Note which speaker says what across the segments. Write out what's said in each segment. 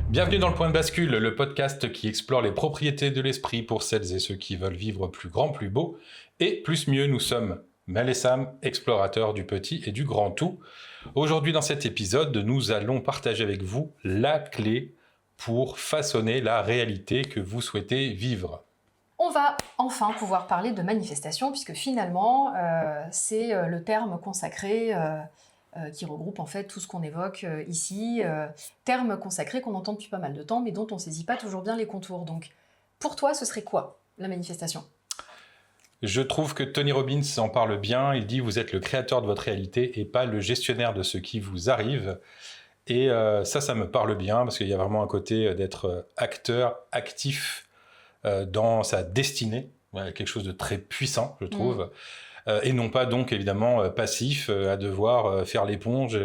Speaker 1: Bienvenue dans le Point de Bascule, le podcast qui explore les propriétés de l'esprit pour celles et ceux qui veulent vivre plus grand, plus beau et plus mieux. Nous sommes Mel et Sam, explorateurs du petit et du grand tout. Aujourd'hui, dans cet épisode, nous allons partager avec vous la clé pour façonner la réalité que vous souhaitez vivre.
Speaker 2: On va enfin pouvoir parler de manifestation, puisque finalement, c'est le terme consacré qui regroupe en fait tout ce qu'on évoque ici, terme consacré qu'on entend depuis pas mal de temps, mais dont on ne saisit pas toujours bien les contours. Donc, pour toi, ce serait quoi, la manifestation ?
Speaker 1: Je trouve que Tony Robbins en parle bien. Il dit « Vous êtes le créateur de votre réalité et pas le gestionnaire de ce qui vous arrive ». Et ça me parle bien, parce qu'il y a vraiment un côté d'être acteur, actif dans sa destinée. Voilà, quelque chose de très puissant, je trouve. Et non pas donc évidemment passif, à devoir faire l'éponge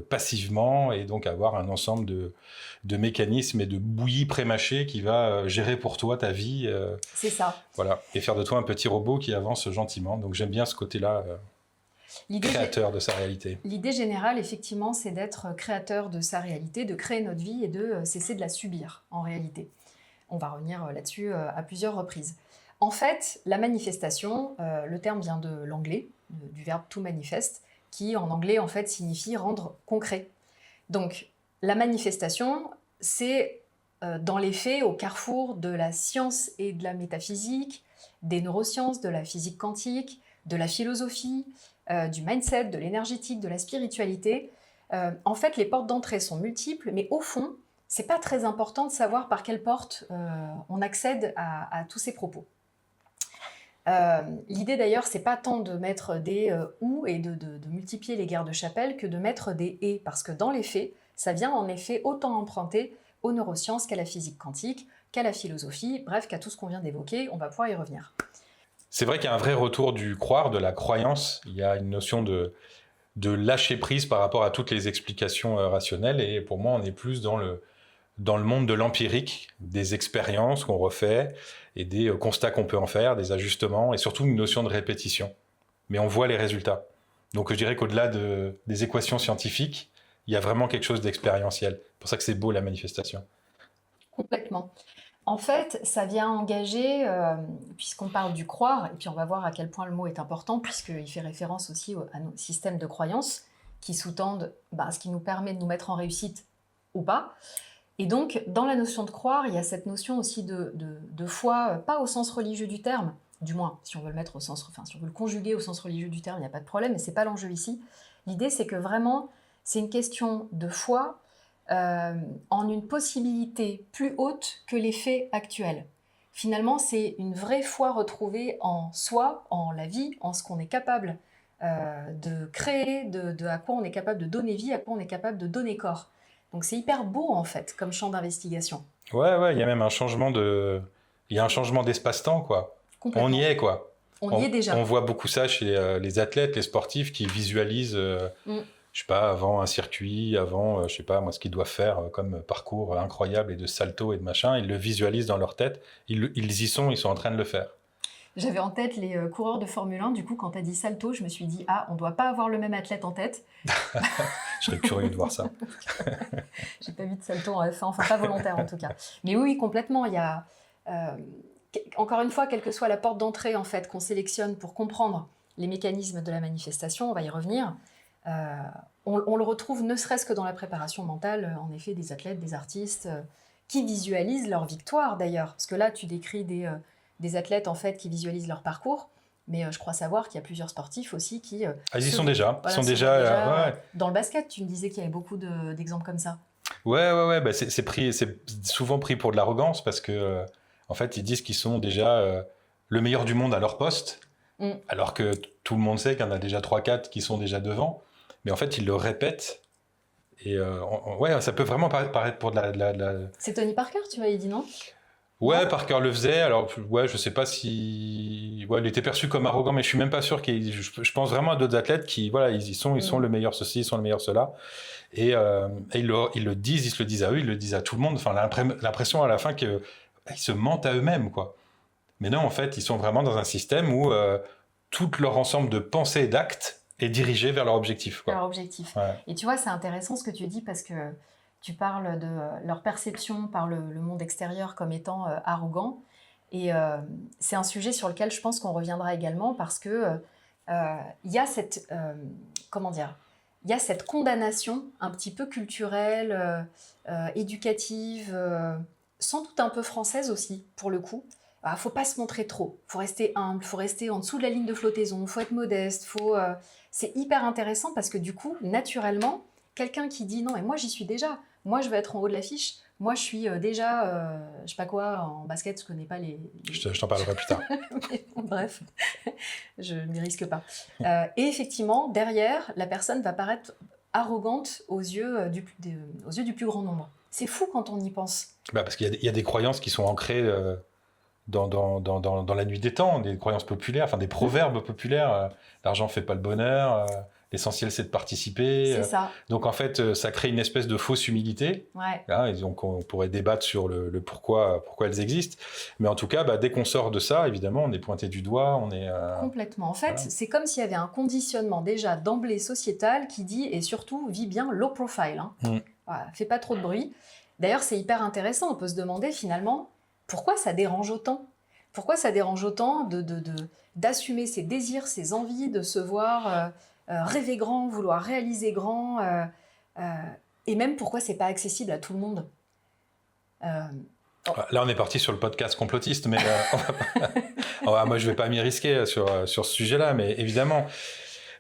Speaker 1: passivement, et donc avoir un ensemble de mécanismes et de bouillies prémâchées qui va gérer pour toi ta vie.
Speaker 2: C'est ça.
Speaker 1: Voilà, et faire de toi un petit robot qui avance gentiment. Donc j'aime bien ce côté-là, créateur de sa réalité.
Speaker 2: L'idée générale, effectivement, c'est d'être créateur de sa réalité, de créer notre vie et de cesser de la subir, en réalité. On va revenir là-dessus à plusieurs reprises. En fait, la manifestation, le terme vient de l'anglais, du verbe to manifest, qui en anglais en fait signifie rendre concret. Donc la manifestation, c'est dans les faits au carrefour de la science et de la métaphysique, des neurosciences, de la physique quantique, de la philosophie, du mindset, de l'énergétique, de la spiritualité. En fait, les portes d'entrée sont multiples, mais au fond, c'est pas très important de savoir par quelle porte on accède à tous ces propos. L'idée d'ailleurs, c'est pas tant de mettre des ou et de multiplier les guerres de chapelle que de mettre des et, parce que dans les faits, ça vient en effet autant emprunter aux neurosciences qu'à la physique quantique, qu'à la philosophie, bref, qu'à tout ce qu'on vient d'évoquer. On va pouvoir y revenir.
Speaker 1: C'est vrai qu'il y a un vrai retour du croire, de la croyance. Il y a une notion de lâcher prise par rapport à toutes les explications rationnelles, et pour moi, on est plus dans le monde de l'empirique, des expériences qu'on refait et des constats qu'on peut en faire, des ajustements, et surtout une notion de répétition. Mais on voit les résultats. Donc je dirais qu'au-delà des équations scientifiques, il y a vraiment quelque chose d'expérientiel. C'est pour ça que c'est beau, la manifestation.
Speaker 2: Complètement. En fait, ça vient engager, puisqu'on parle du croire, et puis on va voir à quel point le mot est important, puisqu'il fait référence aussi à nos systèmes de croyances qui sous-tendent ce qui nous permet de nous mettre en réussite ou pas. Et donc, dans la notion de croire, il y a cette notion aussi de foi, pas au sens religieux du terme, du moins, si on veut le mettre si on veut le conjuguer au sens religieux du terme, il n'y a pas de problème, mais c'est pas l'enjeu ici. L'idée, c'est que vraiment, c'est une question de foi en une possibilité plus haute que les faits actuels. Finalement, c'est une vraie foi retrouvée en soi, en la vie, en ce qu'on est capable de créer, de à quoi on est capable de donner vie, à quoi on est capable de donner corps. Donc c'est hyper beau en fait, comme champ d'investigation.
Speaker 1: Ouais, il y a même un changement d'espace-temps, quoi. On y est, quoi.
Speaker 2: On y est déjà.
Speaker 1: On voit beaucoup ça chez les athlètes, les sportifs qui visualisent, je sais pas, avant un circuit, avant, je sais pas, moi, ce qu'ils doivent faire comme parcours incroyable et de salto et de machin, ils le visualisent dans leur tête, ils y sont, ils sont en train de le faire.
Speaker 2: J'avais en tête les coureurs de Formule 1, du coup, quand tu as dit salto, je me suis dit, on ne doit pas avoir le même athlète en tête.
Speaker 1: Je serais curieux de voir ça.
Speaker 2: J'ai pas vu de salto en F1, enfin pas volontaire en tout cas. Mais oui, complètement, il y a... encore une fois, quelle que soit la porte d'entrée en fait, qu'on sélectionne pour comprendre les mécanismes de la manifestation, on va y revenir, on le retrouve ne serait-ce que dans la préparation mentale, en effet, des athlètes, des artistes, qui visualisent leur victoire d'ailleurs. Parce que là, tu décris des athlètes en fait qui visualisent leur parcours, mais je crois savoir qu'il y a plusieurs sportifs aussi qui...
Speaker 1: ils y sont déjà. Voilà, ils sont déjà ouais.
Speaker 2: Dans le basket, tu me disais qu'il y avait beaucoup d'exemples comme ça.
Speaker 1: Ouais, c'est souvent pris pour de l'arrogance, parce que en fait, ils disent qu'ils sont déjà le meilleur du monde à leur poste, alors que tout le monde sait qu'il y en a déjà 3-4 qui sont déjà devant, mais en fait, ils le répètent. Et ça peut vraiment paraître pour de la...
Speaker 2: C'est Tony Parker, tu vois, il dit non ?
Speaker 1: Ouais, Parker le faisait. Alors, je sais pas si... Ouais, il était perçu comme arrogant, mais je suis même pas sûr je pense vraiment à d'autres athlètes qui, voilà, ils sont le meilleur ceci, ils sont le meilleur cela. Et ils le disent, ils se le disent à eux, ils le disent à tout le monde. Enfin, l'impression à la fin qu'ils se mentent à eux-mêmes, quoi. Mais non, en fait, ils sont vraiment dans un système où tout leur ensemble de pensées et d'actes est dirigé vers leur objectif, quoi.
Speaker 2: Leur objectif.
Speaker 1: Ouais.
Speaker 2: Et tu vois, c'est intéressant ce que tu dis, parce que tu parles de leur perception par le monde extérieur comme étant arrogant. Et c'est un sujet sur lequel je pense qu'on reviendra également parce que il y a cette, comment dire, il y a cette condamnation un petit peu culturelle, éducative, sans doute un peu française aussi, pour le coup. Il ne faut pas se montrer trop, il faut rester humble, il faut rester en dessous de la ligne de flottaison, il faut être modeste, c'est hyper intéressant parce que du coup, naturellement, quelqu'un qui dit non, mais moi j'y suis déjà, moi je veux être en haut de l'affiche, moi je suis déjà, je sais pas quoi, en basket, je connais pas
Speaker 1: Je t'en parlerai plus tard.
Speaker 2: Mais bon, bref, je ne m'y risque pas. Et effectivement, derrière, la personne va paraître arrogante aux yeux du plus grand nombre. C'est fou quand on y pense.
Speaker 1: Parce qu'il y a des croyances qui sont ancrées dans la nuit des temps, des croyances populaires, enfin des proverbes populaires. L'argent fait pas le bonheur, l'essentiel c'est de participer.
Speaker 2: C'est ça.
Speaker 1: Donc en fait, ça crée une espèce de fausse humilité.
Speaker 2: Ouais.
Speaker 1: Hein, et donc on pourrait débattre sur le pourquoi elles existent. Mais en tout cas, dès qu'on sort de ça, évidemment, on est pointé du doigt, on est...
Speaker 2: Complètement. En fait,
Speaker 1: voilà.
Speaker 2: c'est comme s'il y avait un conditionnement déjà d'emblée sociétal qui dit, et surtout, vis bien low profile. Hein. Voilà, fais pas trop de bruit. D'ailleurs, c'est hyper intéressant. On peut se demander finalement, pourquoi ça dérange autant ? Pourquoi ça dérange autant d'assumer ses désirs, ses envies, de se voir rêver grand, vouloir réaliser grand, et même pourquoi c'est pas accessible à tout le monde.
Speaker 1: Là, on est parti sur le podcast complotiste, mais moi, je vais pas m'y risquer sur ce sujet-là, mais évidemment,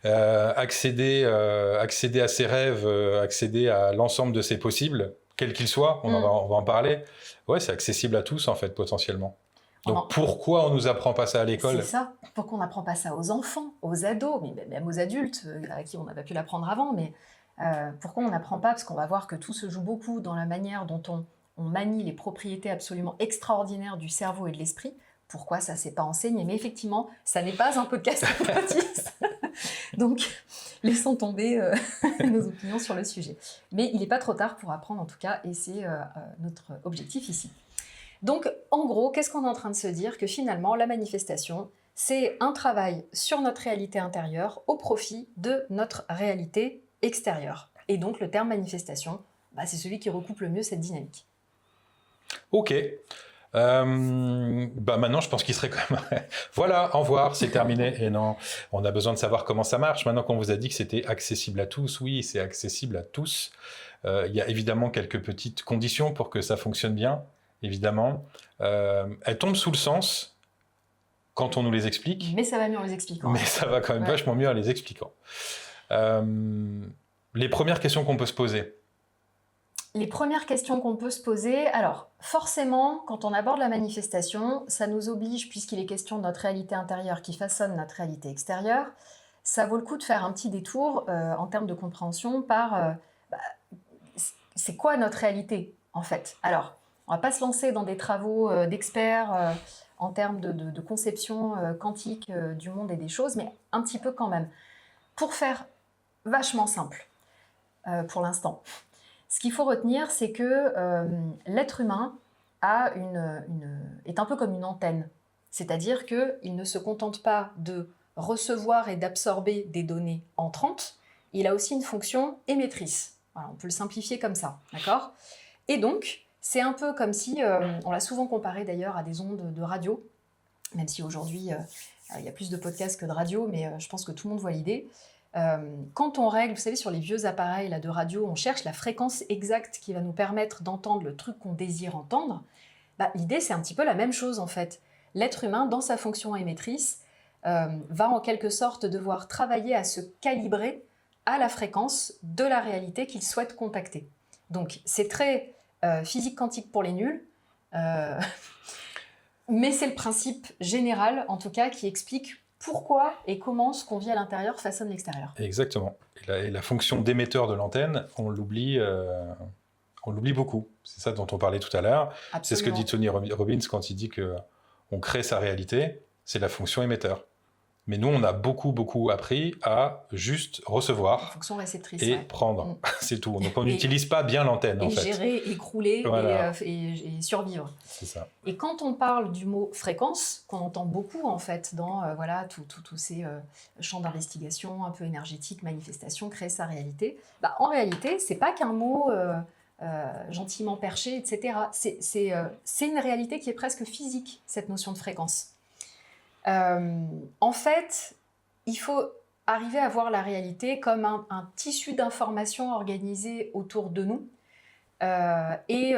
Speaker 1: accéder à ses rêves, accéder à l'ensemble de ses possibles, quels qu'ils soient, on va en parler. Ouais, c'est accessible à tous en fait potentiellement. Donc pourquoi on nous apprend pas ça à l'école ?
Speaker 2: C'est ça. Pourquoi on n'apprend pas ça aux enfants, aux ados, mais même aux adultes à qui on n'a pas pu l'apprendre avant. Mais pourquoi on n'apprend pas ? Parce qu'on va voir que tout se joue beaucoup dans la manière dont on manie les propriétés absolument extraordinaires du cerveau et de l'esprit. Pourquoi ça ne s'est pas enseigné ? Mais effectivement, ça n'est pas un podcast complotiste. Donc, laissons tomber nos opinions sur le sujet. Mais il n'est pas trop tard pour apprendre en tout cas, et c'est notre objectif ici. Donc, en gros, qu'est-ce qu'on est en train de se dire ? Que finalement, la manifestation, c'est un travail sur notre réalité intérieure au profit de notre réalité extérieure. Et donc, le terme manifestation, c'est celui qui recoupe le mieux cette dynamique.
Speaker 1: Ok. Maintenant, je pense qu'il serait quand même... Voilà, au revoir, c'est terminé. Et non, on a besoin de savoir comment ça marche. Maintenant qu'on vous a dit que c'était accessible à tous, oui, c'est accessible à tous. Il y a évidemment quelques petites conditions pour que ça fonctionne bien. Évidemment, elles tombent sous le sens quand on nous les explique.
Speaker 2: Mais ça va mieux en les expliquant.
Speaker 1: Mais ça va quand même vachement mieux en les expliquant. Les premières questions qu'on peut se poser.
Speaker 2: Les premières questions qu'on peut se poser, alors forcément, quand on aborde la manifestation, ça nous oblige, puisqu'il est question de notre réalité intérieure qui façonne notre réalité extérieure, ça vaut le coup de faire un petit détour en termes de compréhension par c'est quoi notre réalité en fait. Alors, on ne va pas se lancer dans des travaux d'experts en termes de conception quantique du monde et des choses, mais un petit peu quand même. Pour faire vachement simple, pour l'instant, ce qu'il faut retenir, c'est que l'être humain est un peu comme une antenne. C'est-à-dire qu'il ne se contente pas de recevoir et d'absorber des données entrantes, il a aussi une fonction émettrice. Voilà, on peut le simplifier comme ça, d'accord ? Et donc, c'est un peu comme si, on l'a souvent comparé d'ailleurs à des ondes de radio, même si aujourd'hui, il y a plus de podcasts que de radio, mais je pense que tout le monde voit l'idée. Quand on règle, vous savez, sur les vieux appareils là, de radio, on cherche la fréquence exacte qui va nous permettre d'entendre le truc qu'on désire entendre, l'idée, c'est un petit peu la même chose en fait. L'être humain, dans sa fonction émettrice, va en quelque sorte devoir travailler à se calibrer à la fréquence de la réalité qu'il souhaite contacter. Donc, c'est très physique quantique pour les nuls, mais c'est le principe général, en tout cas, qui explique pourquoi et comment ce qu'on vit à l'intérieur façonne l'extérieur.
Speaker 1: Exactement. Et la fonction d'émetteur de l'antenne, on l'oublie beaucoup. C'est ça dont on parlait tout à l'heure.
Speaker 2: Absolument.
Speaker 1: C'est ce que dit Tony Robbins quand il dit qu'on crée sa réalité, c'est la fonction émetteur. Mais nous, on a beaucoup appris à juste recevoir
Speaker 2: fonction réceptrice,
Speaker 1: et prendre. C'est tout. Donc, on n'utilise pas bien l'antenne, en fait.
Speaker 2: Et gérer, écrouler, voilà. et survivre.
Speaker 1: C'est ça.
Speaker 2: Et quand on parle du mot fréquence, qu'on entend beaucoup, en fait, dans tous ces champs d'investigation un peu énergétiques, manifestations, créer sa réalité, en réalité, c'est pas qu'un mot gentiment perché, etc. C'est une réalité qui est presque physique, cette notion de fréquence. En fait, il faut arriver à voir la réalité comme un tissu d'informations organisé autour de nous et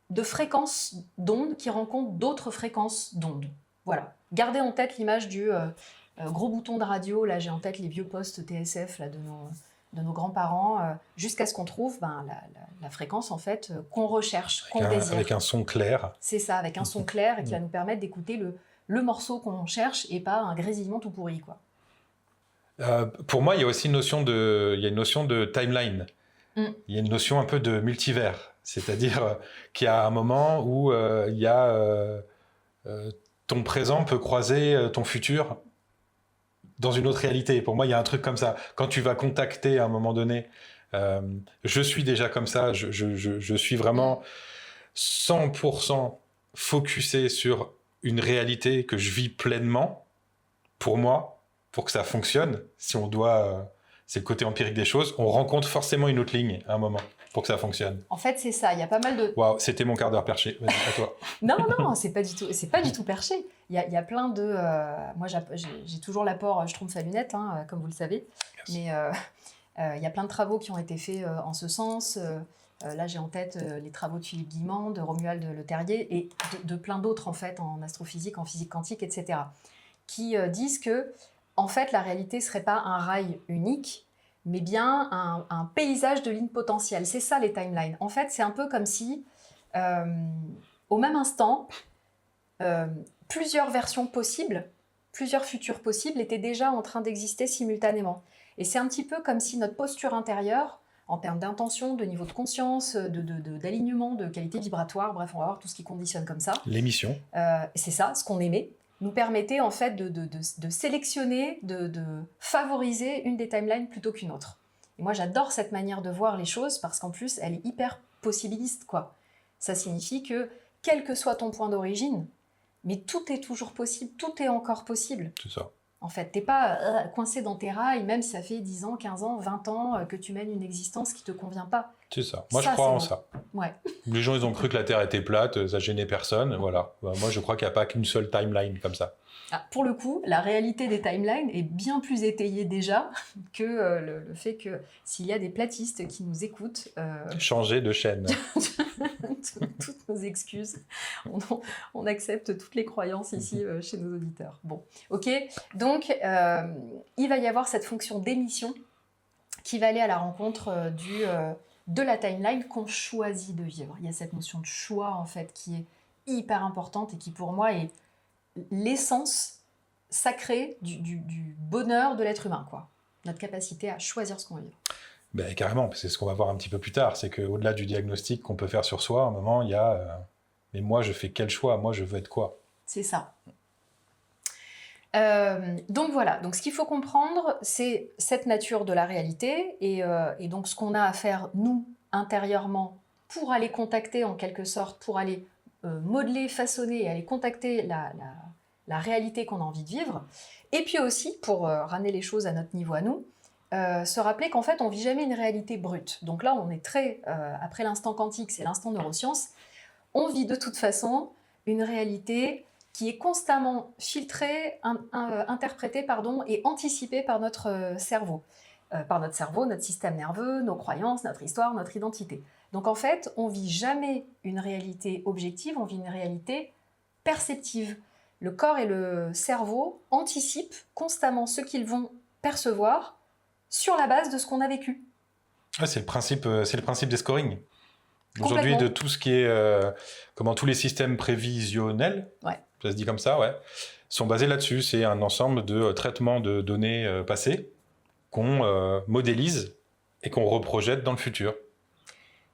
Speaker 2: de fréquences d'ondes qui rencontrent d'autres fréquences d'ondes. Voilà. Gardez en tête l'image du gros bouton de radio. Là, j'ai en tête les vieux postes TSF là, de nos grands-parents, jusqu'à ce qu'on trouve la fréquence en fait qu'on recherche, qu'on désire.
Speaker 1: Avec un son clair.
Speaker 2: C'est ça, avec un son clair et qui va nous permettre d'écouter le morceau qu'on cherche et pas un grésillement tout pourri, quoi.
Speaker 1: Pour moi, il y a aussi une notion de timeline. Il y a une notion un peu de multivers. C'est-à-dire qu'il y a un moment où il y a ton présent peut croiser ton futur dans une autre réalité. Pour moi, il y a un truc comme ça. Quand tu vas contacter à un moment donné, je suis déjà comme ça, je suis vraiment 100% focusé sur une réalité que je vis pleinement, pour moi, pour que ça fonctionne. Si on doit... c'est le côté empirique des choses. On rencontre forcément une autre ligne à un moment pour que ça fonctionne.
Speaker 2: En fait, c'est ça. Il y a pas mal de...
Speaker 1: Waouh, c'était mon quart d'heure perché. Vas-y, à toi.
Speaker 2: Non, c'est pas du tout perché. Il y a plein de... moi, j'ai toujours l'apport Schtroumpf à lunettes, hein, comme vous le savez. Merci. Mais il y a plein de travaux qui ont été faits en ce sens. Là, j'ai en tête les travaux de Philippe Guimand, de Romuald Le Terrier et de plein d'autres, en fait, en astrophysique, en physique quantique, etc., qui disent que, en fait, la réalité ne serait pas un rail unique, mais bien un paysage de lignes potentielles. C'est ça, les timelines. En fait, c'est un peu comme si, au même instant, plusieurs versions possibles, plusieurs futurs possibles étaient déjà en train d'exister simultanément. Et c'est un petit peu comme si notre posture intérieure, en termes d'intention, de niveau de conscience, d'alignement, de qualité vibratoire, bref, on va voir tout ce qui conditionne comme ça.
Speaker 1: L'émission.
Speaker 2: C'est ça, ce qu'on aimait, nous permettait en fait de sélectionner, de favoriser une des timelines plutôt qu'une autre. Et moi, j'adore cette manière de voir les choses parce qu'en plus, elle est hyper possibiliste, quoi. Ça signifie que, quel que soit ton point d'origine, mais tout est toujours possible, tout est encore possible.
Speaker 1: C'est ça.
Speaker 2: En fait, t'es pas coincé dans tes rails, même si ça fait 10 ans, 15 ans, 20 ans que tu mènes une existence qui te convient pas.
Speaker 1: C'est ça. Moi, je crois en ça.
Speaker 2: Ouais.
Speaker 1: Les gens, ils ont cru que la Terre était plate, ça gênait personne. Voilà. Moi, je crois qu'il n'y a pas qu'une seule timeline comme ça.
Speaker 2: Ah, pour le coup, la réalité des timelines est bien plus étayée déjà que le fait que s'il y a des platistes qui nous écoutent...
Speaker 1: Changer de chaîne.
Speaker 2: Toutes nos excuses. On accepte toutes les croyances ici chez nos auditeurs. Bon, ok. Donc, il va y avoir cette fonction d'émission qui va aller à la rencontre de la timeline qu'on choisit de vivre. Il y a cette notion de choix, en fait, qui est hyper importante et qui, pour moi, est l'essence sacrée du bonheur de l'être humain, quoi. Notre capacité à choisir ce qu'on veut vivre.
Speaker 1: Ben, carrément, c'est ce qu'on va voir un petit peu plus tard. C'est qu'au-delà du diagnostic qu'on peut faire sur soi, à un moment, il y a mais moi, je fais quel choix? Moi, je veux être quoi?
Speaker 2: C'est ça. Donc voilà, donc ce qu'il faut comprendre, c'est cette nature de la réalité et donc ce qu'on a à faire, nous, intérieurement, pour aller contacter, en quelque sorte, pour aller modeler, façonner et aller contacter la réalité qu'on a envie de vivre. Et puis aussi, pour ramener les choses à notre niveau à nous, se rappeler qu'en fait, on ne vit jamais une réalité brute. Donc là, on est très... après l'instant quantique, c'est l'instant neurosciences. On vit de toute façon une réalité qui est constamment filtrée, interprétée et anticipée par notre cerveau. Notre système nerveux, nos croyances, notre histoire, notre identité. Donc en fait, on ne vit jamais une réalité objective, on vit une réalité perceptive. Le corps et le cerveau anticipent constamment ce qu'ils vont percevoir sur la base de ce qu'on a vécu.
Speaker 1: Ah, c'est le principe des scoring. Aujourd'hui, de tout ce qui est... tous les systèmes prévisionnels,
Speaker 2: ouais.
Speaker 1: Ça se dit comme ça, ouais, sont basés là-dessus. C'est un ensemble de traitements de données passées qu'on modélise et qu'on reprojette dans le futur.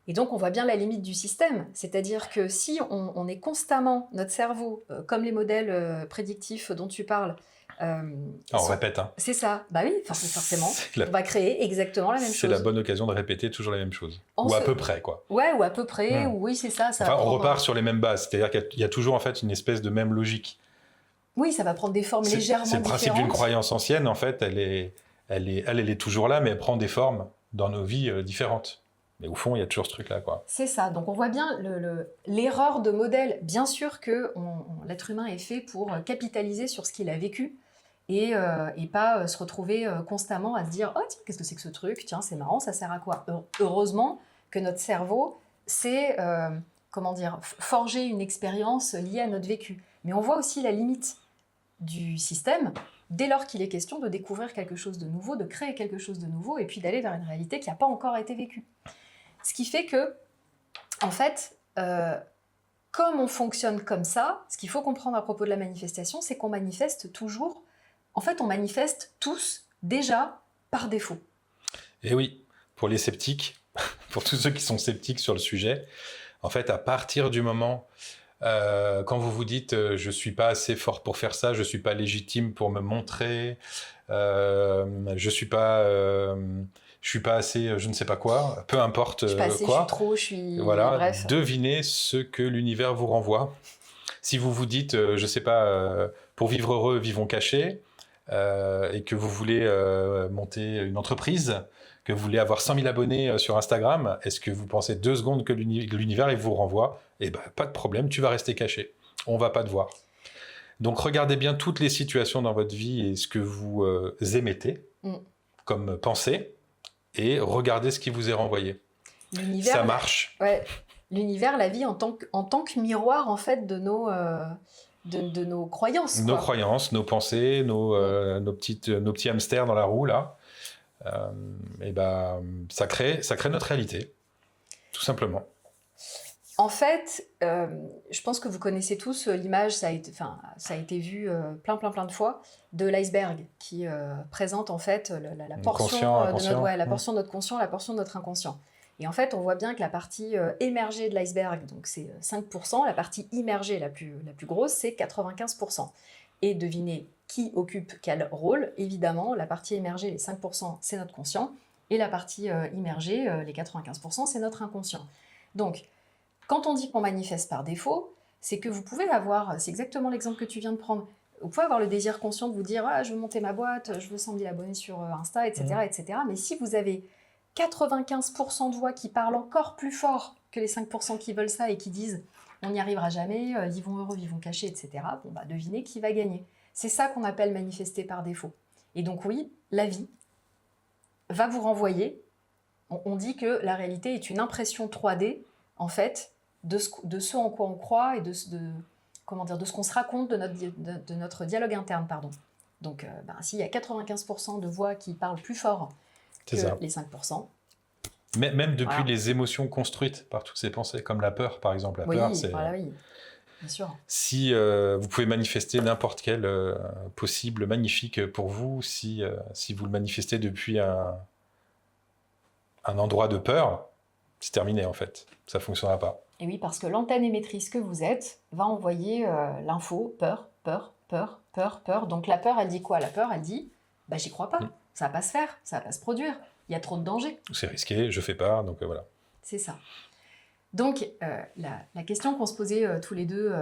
Speaker 2: Et donc, on voit bien la limite du système. C'est-à-dire que si on est constamment, notre cerveau, comme les modèles prédictifs dont tu parles...
Speaker 1: on répète. Hein.
Speaker 2: C'est ça. Bah oui, forcément. On va créer exactement la même chose.
Speaker 1: C'est la bonne occasion de répéter toujours la même chose. À peu près, quoi.
Speaker 2: Ouais, ou à peu près. Oui, c'est ça.
Speaker 1: On repart sur les mêmes bases. C'est-à-dire qu'il y a toujours, en fait, une espèce de même logique.
Speaker 2: Oui, ça va prendre des formes légèrement différentes.
Speaker 1: C'est le principe d'une croyance ancienne, en fait. Elle est toujours là, mais elle prend des formes dans nos vies différentes. Mais au fond, il y a toujours ce truc-là, quoi.
Speaker 2: C'est ça. Donc on voit bien l'erreur de modèle. Bien sûr que l'être humain est fait pour capitaliser sur ce qu'il a vécu et pas se retrouver constamment à se dire « Oh tiens, qu'est-ce que c'est que ce truc? Tiens, c'est marrant, ça sert à quoi ?» Heureusement que notre cerveau sait forger une expérience liée à notre vécu. Mais on voit aussi la limite du système dès lors qu'il est question de découvrir quelque chose de nouveau, de créer quelque chose de nouveau et puis d'aller vers une réalité qui n'a pas encore été vécue. Ce qui fait que, en fait, comme on fonctionne comme ça, ce qu'il faut comprendre à propos de la manifestation, c'est qu'on manifeste toujours, en fait, on manifeste tous déjà par défaut.
Speaker 1: Et oui, pour les sceptiques, pour tous ceux qui sont sceptiques sur le sujet, en fait, à partir du moment, quand vous vous dites « je ne suis pas assez fort pour faire ça, je ne suis pas légitime pour me montrer, je ne suis pas... je suis pas assez, je ne sais pas quoi, peu importe
Speaker 2: je suis pas assez,
Speaker 1: quoi.
Speaker 2: Je suis trop, je suis...
Speaker 1: Voilà,
Speaker 2: Bref.
Speaker 1: devinez ce que l'univers vous renvoie. Si vous vous dites, je sais pas, pour vivre heureux, vivons cachés, et que vous voulez monter une entreprise, que vous voulez avoir 100 000 abonnés sur Instagram, est-ce que vous pensez 2 secondes que l'univers il vous renvoie? Eh ben, pas de problème, tu vas rester caché. On va pas te voir. Donc regardez bien toutes les situations dans votre vie et ce que vous émettez comme pensée, et regardez ce qui vous est renvoyé.
Speaker 2: L'univers,
Speaker 1: ça marche.
Speaker 2: Ouais, l'univers, la vie en tant que miroir en fait de nos croyances.
Speaker 1: Nos croyances, nos pensées, nos petits hamsters dans la roue là. Et ben, ça crée notre réalité, tout simplement.
Speaker 2: En fait, je pense que vous connaissez tous l'image, ça a été vu plein de fois, de l'iceberg qui présente en fait la portion la portion de notre conscient, la portion de notre inconscient. Et en fait, on voit bien que la partie émergée de l'iceberg, donc c'est 5%, la partie immergée la plus grosse, c'est 95%. Et devinez qui occupe quel rôle. Évidemment, la partie émergée, les 5%, c'est notre conscient, et la partie immergée, les 95%, c'est notre inconscient. Donc, quand on dit qu'on manifeste par défaut, c'est que vous pouvez avoir, c'est exactement l'exemple que tu viens de prendre, vous pouvez avoir le désir conscient de vous dire « Ah, je veux monter ma boîte, je veux 100 000 abonnés sur Insta, etc. etc. » Mais si vous avez 95% de voix qui parlent encore plus fort que les 5% qui veulent ça et qui disent « On n'y arrivera jamais, vivons heureux, vivons cachés, etc. » Bon, bah, devinez qui va gagner. C'est ça qu'on appelle manifester par défaut. Et donc oui, la vie va vous renvoyer. On dit que la réalité est une impression 3D, en fait, de ce en quoi on croit et de ce qu'on se raconte de notre dialogue interne. Pardon. Donc, s'il y a 95% de voix qui parlent plus fort que les 5%.
Speaker 1: Même depuis les émotions construites par toutes ces pensées, comme la peur, par exemple. La peur, c'est...
Speaker 2: Oui, bien sûr.
Speaker 1: Si vous pouvez manifester n'importe quel possible magnifique pour vous, si vous le manifestez depuis un endroit de peur, c'est terminé, en fait. Ça ne fonctionnera pas.
Speaker 2: Et oui, parce que l'antenne émettrice que vous êtes va envoyer l'info peur, peur, peur, peur, peur. Donc la peur, elle dit quoi? La peur, elle dit j'y crois pas, ça va pas se faire, ça va pas se produire, il y a trop de danger.
Speaker 1: C'est risqué, je fais pas, donc voilà.
Speaker 2: C'est ça. Donc la question qu'on se posait tous les deux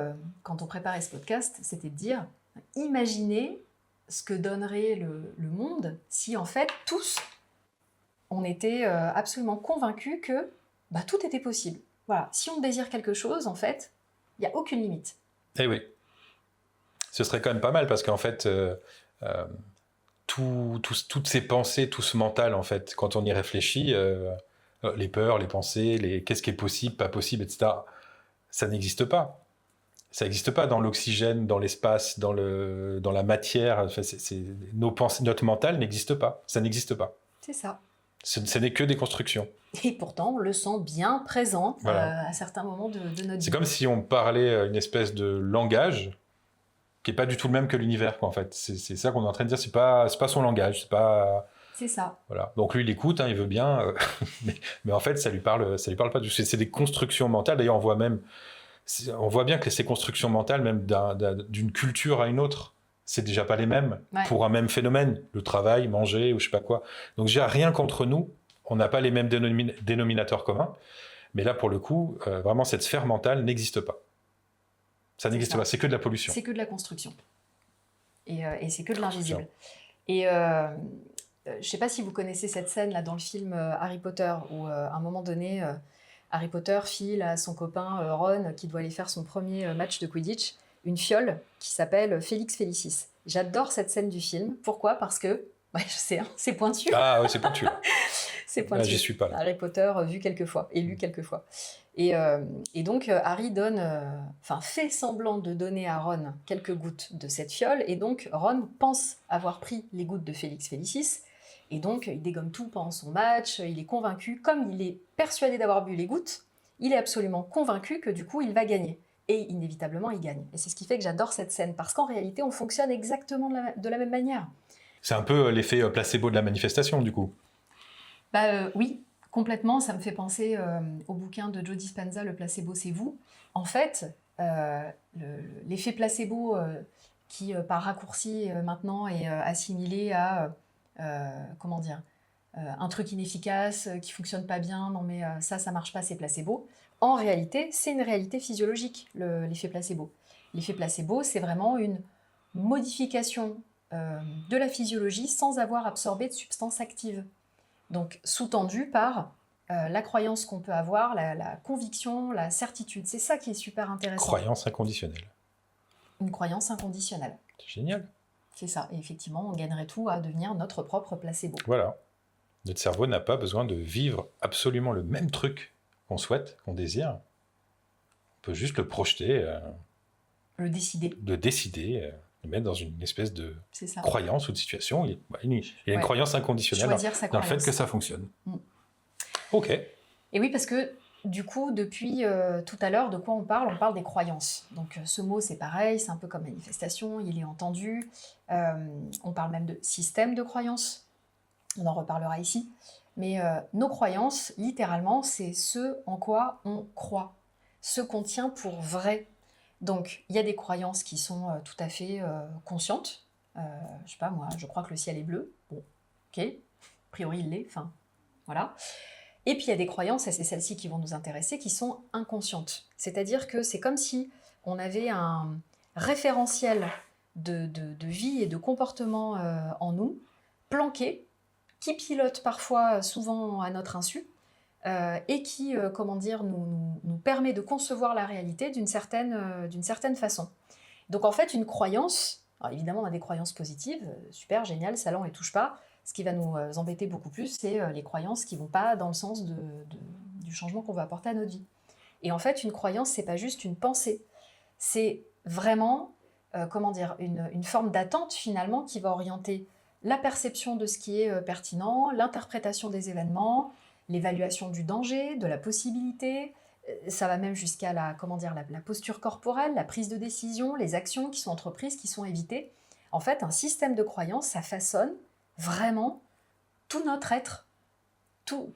Speaker 2: quand on préparait ce podcast, c'était de dire imaginez ce que donnerait le monde si en fait tous on était absolument convaincus que tout était possible. Voilà, si on désire quelque chose, en fait, il n'y a aucune limite.
Speaker 1: Eh oui. Ce serait quand même pas mal, parce qu'en fait, toutes ces pensées, tout ce mental, en fait, quand on y réfléchit, les peurs, les pensées, qu'est-ce qui est possible, pas possible, etc., ça n'existe pas. Ça n'existe pas dans l'oxygène, dans l'espace, dans la matière. Enfin, nos pensées, notre mental n'existe pas. Ça n'existe pas.
Speaker 2: C'est ça.
Speaker 1: Ce n'est que des constructions.
Speaker 2: Et pourtant, on le sent bien présent à certains moments de notre vie.
Speaker 1: C'est comme si on parlait une espèce de langage qui n'est pas du tout le même que l'univers, quoi, en fait. C'est ça qu'on est en train de dire, c'est pas son langage, c'est pas...
Speaker 2: C'est ça.
Speaker 1: Voilà. Donc lui, il écoute, il veut bien, mais en fait, ça lui parle pas du tout. C'est des constructions mentales. D'ailleurs, on voit bien que ces constructions mentales, même d'une culture à une autre, c'est déjà pas les mêmes pour un même phénomène, le travail, manger ou je sais pas quoi. Donc déjà, rien qu'entre nous, on n'a pas les mêmes dénominateurs communs, mais là, pour le coup, vraiment, cette sphère mentale n'existe pas. Ça n'existe pas, c'est que de la pollution.
Speaker 2: C'est que de la construction. Et c'est que de l'invisible. Et je ne sais pas si vous connaissez cette scène là dans le film Harry Potter, où à un moment donné, Harry Potter file à son copain Ron, qui doit aller faire son premier match de Quidditch, une fiole qui s'appelle Félix Félicis. J'adore cette scène du film. Pourquoi ? Parce que, ouais, je sais, hein, c'est pointu.
Speaker 1: Ah oui, c'est pointu.
Speaker 2: C'est pointu.
Speaker 1: Là, j'y suis pas. Là.
Speaker 2: Harry Potter vu quelques fois et lu quelques fois. Et donc Harry fait semblant de donner à Ron quelques gouttes de cette fiole, et donc Ron pense avoir pris les gouttes de Félix Félicis, et donc il dégomme tout pendant son match, il est convaincu, comme il est persuadé d'avoir bu les gouttes, il est absolument convaincu que du coup il va gagner. Et inévitablement il gagne. Et c'est ce qui fait que j'adore cette scène, parce qu'en réalité on fonctionne exactement de la même manière.
Speaker 1: C'est un peu l'effet placebo de la manifestation, du coup.
Speaker 2: Oui, complètement. Ça me fait penser au bouquin de Joe Dispenza, Le placebo, c'est vous. En fait, l'effet placebo qui, par raccourci, maintenant est assimilé à, un truc inefficace, qui fonctionne pas bien, non mais ça marche pas, c'est placebo. En réalité, c'est une réalité physiologique, l'effet placebo. L'effet placebo, c'est vraiment une modification de la physiologie sans avoir absorbé de substance active. Donc, sous-tendu par la croyance qu'on peut avoir, la conviction, la certitude. C'est ça qui est super intéressant.
Speaker 1: Croyance inconditionnelle.
Speaker 2: Une croyance inconditionnelle.
Speaker 1: C'est génial.
Speaker 2: C'est ça. Et effectivement, on gagnerait tout à devenir notre propre placebo.
Speaker 1: Voilà. Notre cerveau n'a pas besoin de vivre absolument le même truc qu'on souhaite, qu'on désire. On peut juste le projeter.
Speaker 2: Le décider.
Speaker 1: Le décider. Le mettre dans une espèce de croyance ou de situation. Il y a une croyance inconditionnelle dans le fait que ça fonctionne. Ok.
Speaker 2: Et oui, parce que du coup, depuis tout à l'heure, de quoi on parle ? On parle des croyances. Donc ce mot, c'est pareil, c'est un peu comme manifestation, il est entendu. On parle même de système de croyances. On en reparlera ici. Mais nos croyances, littéralement, c'est ce en quoi on croit, ce qu'on tient pour vrai. Donc, il y a des croyances qui sont tout à fait conscientes. Je sais pas, moi, je crois que le ciel est bleu. Bon, ok, a priori il l'est, enfin, voilà. Et puis, il y a des croyances, et c'est celles-ci qui vont nous intéresser, qui sont inconscientes. C'est-à-dire que c'est comme si on avait un référentiel de vie et de comportement en nous, planqué, qui pilote parfois, souvent à notre insu, et qui, nous permet de concevoir la réalité d'une certaine façon. Donc en fait, une croyance, alors évidemment on a des croyances positives, super, génial, ça l'en les touche pas. Ce qui va nous embêter beaucoup plus, c'est les croyances qui vont pas dans le sens du changement qu'on va apporter à notre vie. Et en fait, une croyance, c'est pas juste une pensée, c'est vraiment, une forme d'attente finalement qui va orienter la perception de ce qui est pertinent, l'interprétation des événements, l'évaluation du danger, de la possibilité, ça va même jusqu'à la posture corporelle, la prise de décision, les actions qui sont entreprises, qui sont évitées. En fait, un système de croyance, ça façonne vraiment tout notre être, tout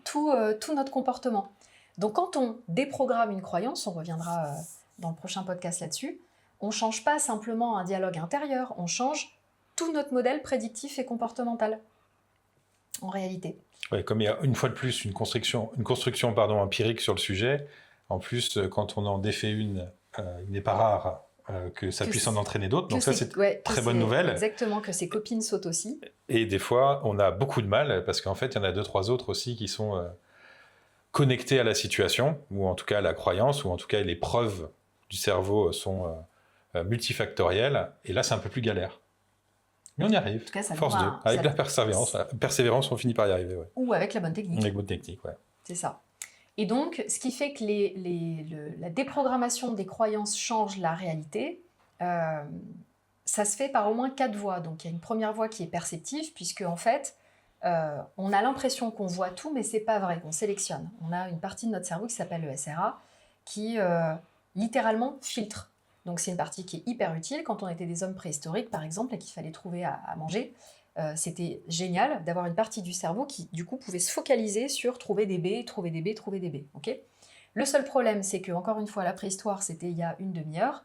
Speaker 2: notre comportement. Donc quand on déprogramme une croyance, on reviendra dans le prochain podcast là-dessus, on ne change pas simplement un dialogue intérieur, on change tout notre modèle prédictif et comportemental, en réalité.
Speaker 1: Ouais, comme il y a une fois de plus une construction empirique sur le sujet, en plus, quand on en défait il n'est pas rare que ça puisse en entraîner d'autres. Donc ça, c'est très bonne nouvelle.
Speaker 2: Exactement, que ses copines sautent aussi.
Speaker 1: Et des fois, on a beaucoup de mal, parce qu'en fait, il y en a 2-3 autres aussi qui sont connectés à la situation, ou en tout cas à la croyance, ou en tout cas les preuves du cerveau sont multifactorielles. Et là, c'est un peu plus galère. Mais on y arrive, force 2. Avec la persévérance, on finit par y arriver. Ouais.
Speaker 2: Ou avec la bonne technique.
Speaker 1: Avec la bonne technique, ouais.
Speaker 2: C'est ça. Et donc, ce qui fait que la déprogrammation des croyances change la réalité, ça se fait par au moins 4 voies. Donc, il y a une première voie qui est perceptive, puisque en fait, on a l'impression qu'on voit tout, mais c'est pas vrai. On sélectionne. On a une partie de notre cerveau qui s'appelle le SRA, qui littéralement filtre. Donc c'est une partie qui est hyper utile. Quand on était des hommes préhistoriques, par exemple, et qu'il fallait trouver à manger, c'était génial d'avoir une partie du cerveau qui, du coup, pouvait se focaliser sur trouver des baies, trouver des baies, trouver des baies. Okay ? Le seul problème, c'est que, encore une fois, la préhistoire, c'était il y a une demi-heure.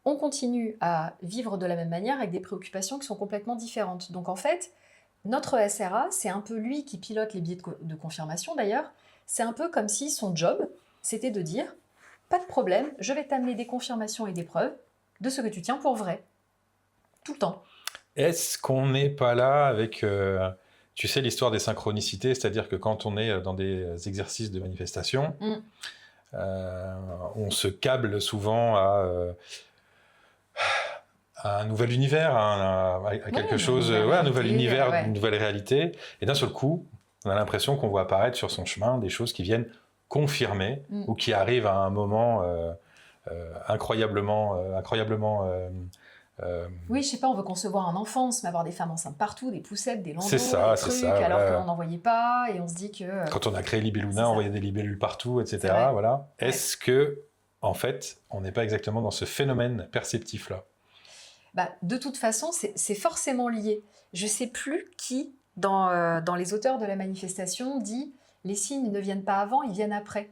Speaker 2: On continue à vivre de la même manière avec des préoccupations qui sont complètement différentes. Donc en fait, notre SRA, c'est un peu lui qui pilote les biais de confirmation d'ailleurs. C'est un peu comme si son job, c'était de dire « Pas de problème, je vais t'amener des confirmations et des preuves de ce que tu tiens pour vrai. » Tout le temps.
Speaker 1: Est-ce qu'on n'est pas là avec Tu sais l'histoire des synchronicités, c'est-à-dire que quand on est dans des exercices de manifestation, on se câble souvent à un nouvel univers, à quelque chose, un nouvel univers, une nouvelle réalité. Et d'un seul coup, on a l'impression qu'on voit apparaître sur son chemin des choses qui viennent confirmer ou qui arrivent à un moment incroyablement
Speaker 2: oui, je sais pas, on veut concevoir un enfant, on se met à avoir des femmes enceintes partout, des poussettes, des landaux,
Speaker 1: des trucs,
Speaker 2: alors qu'on n'en voyait pas, et on se dit que...
Speaker 1: Quand on a créé Libelluna, on voyait des libellules partout, etc. Voilà. Ouais. Est-ce que, en fait, on n'est pas exactement dans ce phénomène perceptif-là ?
Speaker 2: De toute façon, c'est forcément lié. Je sais plus qui, dans les auteurs de la manifestation, dit « les signes ne viennent pas avant, ils viennent après ».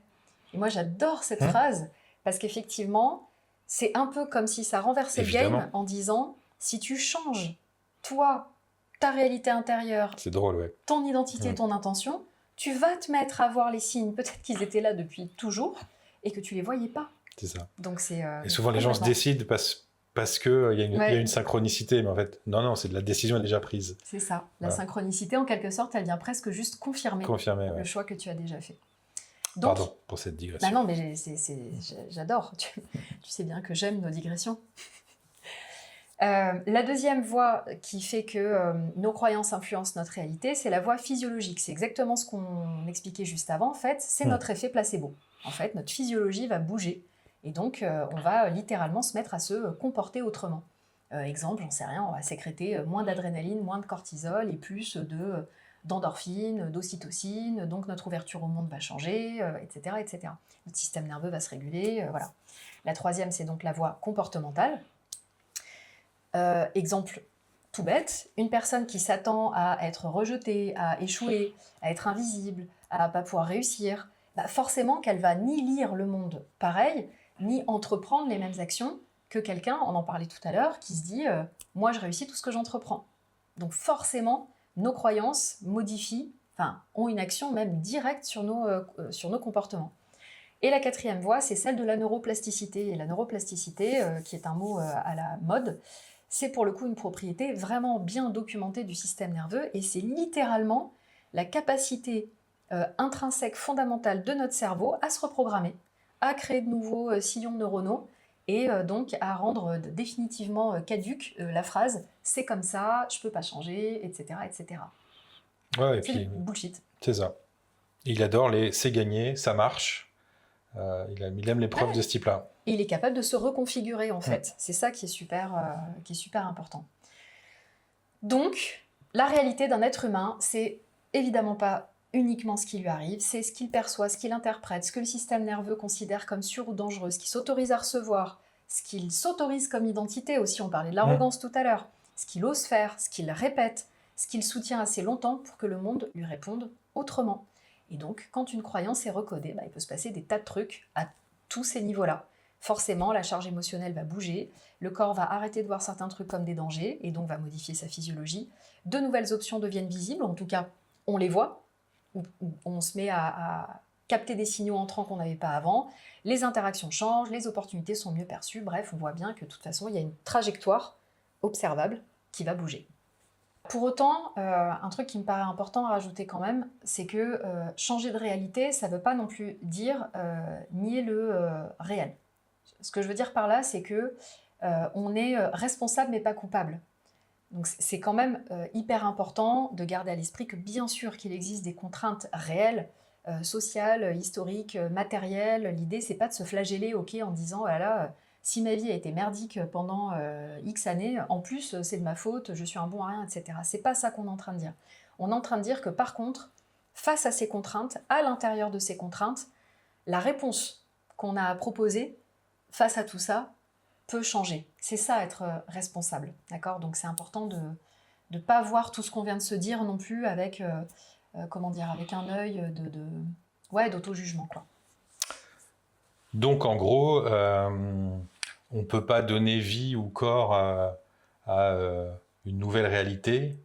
Speaker 2: Et moi, j'adore cette phrase, parce qu'effectivement... C'est un peu comme si ça renversait le game en disant si tu changes, toi, ta réalité intérieure,
Speaker 1: c'est drôle, ouais.
Speaker 2: ton identité, ton intention, tu vas te mettre à voir les signes. Peut-être qu'ils étaient là depuis toujours et que tu les voyais pas.
Speaker 1: C'est ça.
Speaker 2: Donc c'est.
Speaker 1: Et souvent les gens se décident parce que il y a une synchronicité, mais en fait non, c'est de la décision est déjà prise.
Speaker 2: C'est ça. La synchronicité, en quelque sorte, elle vient presque juste confirmer le choix que tu as déjà fait.
Speaker 1: Donc, pardon pour cette digression.
Speaker 2: Non, mais j'adore. Tu sais bien que j'aime nos digressions. La deuxième voie qui fait que nos croyances influencent notre réalité, c'est la voie physiologique. C'est exactement ce qu'on expliquait juste avant. En fait, c'est notre effet placebo. En fait, notre physiologie va bouger. Et donc, on va littéralement se mettre à se comporter autrement. Exemple, j'en sais rien, on va sécréter moins d'adrénaline, moins de cortisol et plus d'endorphine, d'ocytocine, donc notre ouverture au monde va changer, etc., etc. Notre système nerveux va se réguler, voilà. La troisième, c'est donc la voie comportementale. Exemple tout bête, une personne qui s'attend à être rejetée, à échouer, à être invisible, à ne pas pouvoir réussir, forcément qu'elle va ni lire le monde pareil, ni entreprendre les mêmes actions que quelqu'un, on en parlait tout à l'heure, qui se dit « moi je réussis tout ce que j'entreprends ». Donc forcément, nos croyances ont une action même directe sur nos comportements. Et la quatrième voie, c'est celle de la neuroplasticité. Et la neuroplasticité, qui est un mot à la mode, c'est pour le coup une propriété vraiment bien documentée du système nerveux, et c'est littéralement la capacité intrinsèque fondamentale de notre cerveau à se reprogrammer, à créer de nouveaux sillons neuronaux, et donc à rendre définitivement caduque la phrase « c'est comme ça, je peux pas changer », etc. etc.
Speaker 1: Ouais,
Speaker 2: c'est bullshit.
Speaker 1: C'est ça. Il adore les « c'est gagné, ça marche ». Il aime les preuves de ce type-là.
Speaker 2: Et il est capable de se reconfigurer, en fait. C'est ça qui est super important. Donc, la réalité d'un être humain, c'est évidemment pas uniquement ce qui lui arrive, c'est ce qu'il perçoit, ce qu'il interprète, ce que le système nerveux considère comme sûr ou dangereux, ce qu'il s'autorise à recevoir, ce qu'il s'autorise comme identité aussi, on parlait de l'arrogance tout à l'heure, ce qu'il ose faire, ce qu'il répète, ce qu'il soutient assez longtemps pour que le monde lui réponde autrement. Et donc, quand une croyance est recodée, il peut se passer des tas de trucs à tous ces niveaux-là. Forcément, la charge émotionnelle va bouger, le corps va arrêter de voir certains trucs comme des dangers, et donc va modifier sa physiologie. De nouvelles options deviennent visibles, en tout cas, on les voit, on se met à capter des signaux entrants qu'on n'avait pas avant, les interactions changent, les opportunités sont mieux perçues, bref, on voit bien que de toute façon, il y a une trajectoire observable qui va bouger. Pour autant, un truc qui me paraît important à rajouter quand même, c'est que changer de réalité, ça ne veut pas non plus dire nier le réel. Ce que je veux dire par là, c'est que on est responsable mais pas coupable. Donc c'est quand même hyper important de garder à l'esprit que bien sûr qu'il existe des contraintes réelles, sociales, historiques, matérielles. L'idée, c'est pas de se flageller en disant « ah là, si ma vie a été merdique pendant X années, en plus c'est de ma faute, je suis un bon à rien, etc. » C'est pas ça qu'on est en train de dire. On est en train de dire que par contre, face à ces contraintes, à l'intérieur de ces contraintes, la réponse qu'on a proposée face à tout ça peut changer. C'est ça être responsable, d'accord ? Donc c'est important de ne pas voir tout ce qu'on vient de se dire non plus avec, avec un œil d'auto-jugement, quoi.
Speaker 1: Donc en gros, on ne peut pas donner vie ou corps à une nouvelle réalité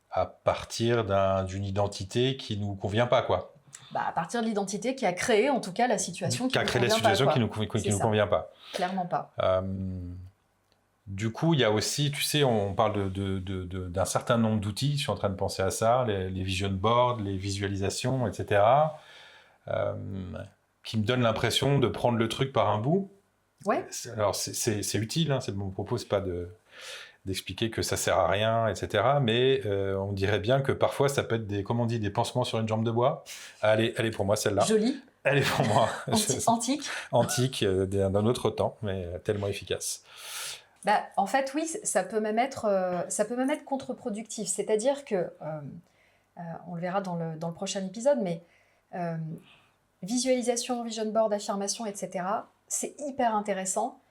Speaker 1: à partir d'une identité qui ne nous convient pas, quoi.
Speaker 2: À partir de l'identité qui a créé, en tout cas, la situation qui nous convient pas.
Speaker 1: Qui a créé la situation qui nous convient pas.
Speaker 2: Clairement pas.
Speaker 1: Du coup, il y a aussi, tu sais, on parle d'un certain nombre d'outils, je suis en train de penser à ça, les vision boards, les visualisations, etc., euh, qui me donnent l'impression de prendre le truc par un bout.
Speaker 2: Ouais.
Speaker 1: Alors, c'est utile, hein, mon propos, c'est pas d'expliquer que ça sert à rien, etc., mais on dirait bien que parfois, ça peut être des pansements sur une jambe de bois. Elle est pour moi, celle-là.
Speaker 2: Joli.
Speaker 1: Elle est pour moi.
Speaker 2: Antique.
Speaker 1: Antique, d'un autre temps, mais tellement efficace.
Speaker 2: En fait, oui, ça peut même être contre-productif. C'est-à-dire que, on le verra dans le prochain épisode, mais visualisation, vision board, affirmation, etc., c'est hyper intéressant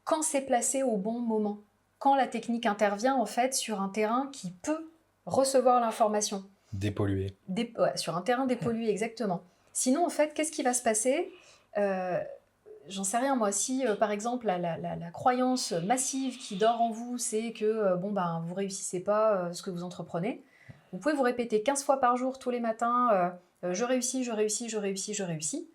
Speaker 2: quand c'est placé au bon moment. Quand la technique intervient, en fait, sur un terrain qui peut recevoir l'information.
Speaker 1: Dépollué.
Speaker 2: Sur un terrain dépollué, exactement. Sinon, en fait, qu'est-ce qui va se passer ? J'en sais rien, moi. Si, par exemple, la croyance massive qui dort en vous, c'est que vous réussissez pas ce que vous entreprenez, vous pouvez vous répéter 15 fois par jour, tous les matins, je réussis, je réussis, je réussis, je réussis.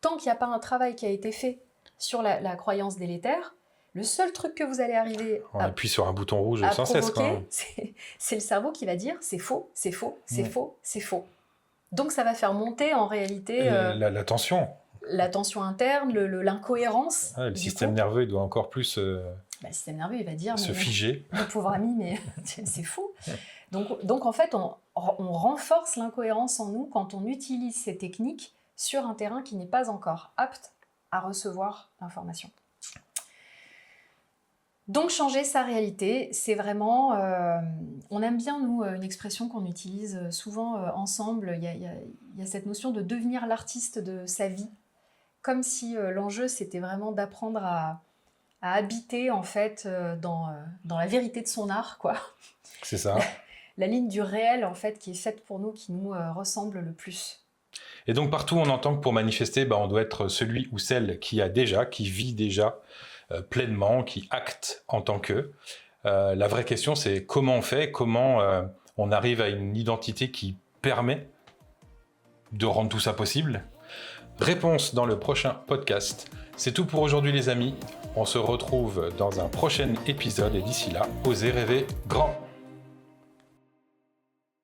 Speaker 2: Tant qu'il n'y a pas un travail qui a été fait sur la croyance délétère, le seul truc que vous allez arriver
Speaker 1: on appuie sur un bouton rouge sans cesse.
Speaker 2: C'est le cerveau qui va dire c'est faux, c'est faux, c'est faux, c'est faux. Donc ça va faire monter en réalité
Speaker 1: la tension.
Speaker 2: La tension interne, l'incohérence.
Speaker 1: Le système nerveux, il doit encore plus
Speaker 2: le système nerveux, il va dire
Speaker 1: se figer.
Speaker 2: Mon pauvre ami, mais c'est fou. Donc en fait, on renforce l'incohérence en nous quand on utilise ces techniques sur un terrain qui n'est pas encore apte à recevoir l'information. Donc changer sa réalité, c'est vraiment... on aime bien, nous, une expression qu'on utilise souvent ensemble. Il y a cette notion de devenir l'artiste de sa vie. Comme si l'enjeu, c'était vraiment d'apprendre à habiter, en fait, dans la vérité de son art, quoi.
Speaker 1: C'est ça.
Speaker 2: La ligne du réel, en fait, qui est faite pour nous, qui nous ressemble le plus.
Speaker 1: Et donc, partout, on entend que pour manifester, on doit être celui ou celle qui vit déjà pleinement, qui acte en tant que. La vraie question, c'est comment on fait, comment on arrive à une identité qui permet de rendre tout ça possible. Réponse dans le prochain podcast. C'est tout pour aujourd'hui, les amis. On se retrouve dans un prochain épisode et d'ici là, osez rêver grand.